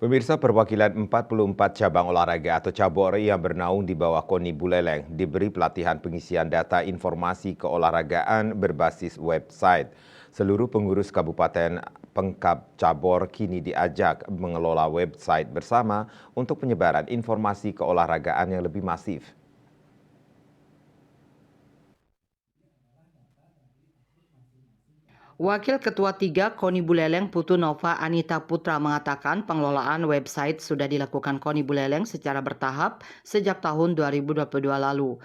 Pemirsa, perwakilan 44 cabang olahraga atau cabur yang bernaung di bawah KONI Buleleng diberi pelatihan pengisian data informasi keolahragaan berbasis website. Seluruh pengurus Kabupaten Pengkap Cabur kini diajak mengelola website bersama untuk penyebaran informasi keolahragaan yang lebih masif. Wakil Ketua 3 KONI Buleleng Putu Nova Anita Putra mengatakan pengelolaan website sudah dilakukan KONI Buleleng secara bertahap sejak tahun 2022 lalu.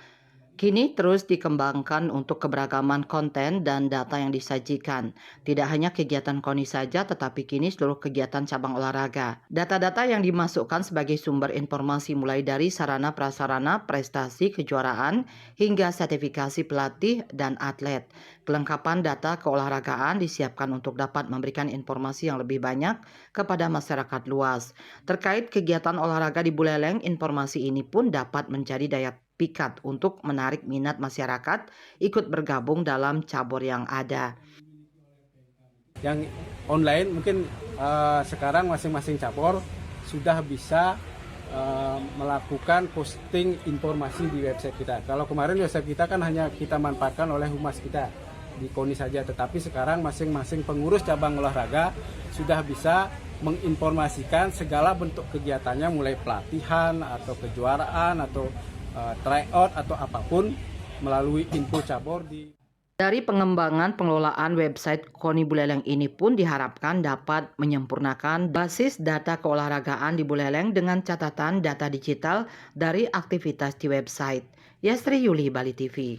Kini terus dikembangkan untuk keberagaman konten dan data yang disajikan. Tidak hanya kegiatan KONI saja, tetapi kini seluruh kegiatan cabang olahraga. Data-data yang dimasukkan sebagai sumber informasi mulai dari sarana prasarana, prestasi, kejuaraan, hingga sertifikasi pelatih dan atlet. Kelengkapan data keolahragaan disiapkan untuk dapat memberikan informasi yang lebih banyak kepada masyarakat luas. Terkait kegiatan olahraga di Buleleng, informasi ini pun dapat menjadi daya pikat untuk menarik minat masyarakat ikut bergabung dalam cabur yang ada. Yang online mungkin sekarang masing-masing cabur sudah bisa melakukan posting informasi di website kita. Kalau kemarin website kita kan hanya kita manfaatkan oleh humas kita di KONI saja, tetapi sekarang masing-masing pengurus cabang olahraga sudah bisa menginformasikan segala bentuk kegiatannya, mulai pelatihan atau kejuaraan atau tryout atau apapun melalui info cabur di. Dari pengembangan pengelolaan website KONI Buleleng ini pun diharapkan dapat menyempurnakan basis data keolahragaan di Buleleng dengan catatan data digital dari aktivitas di website. Yastri Yuli, Bali TV.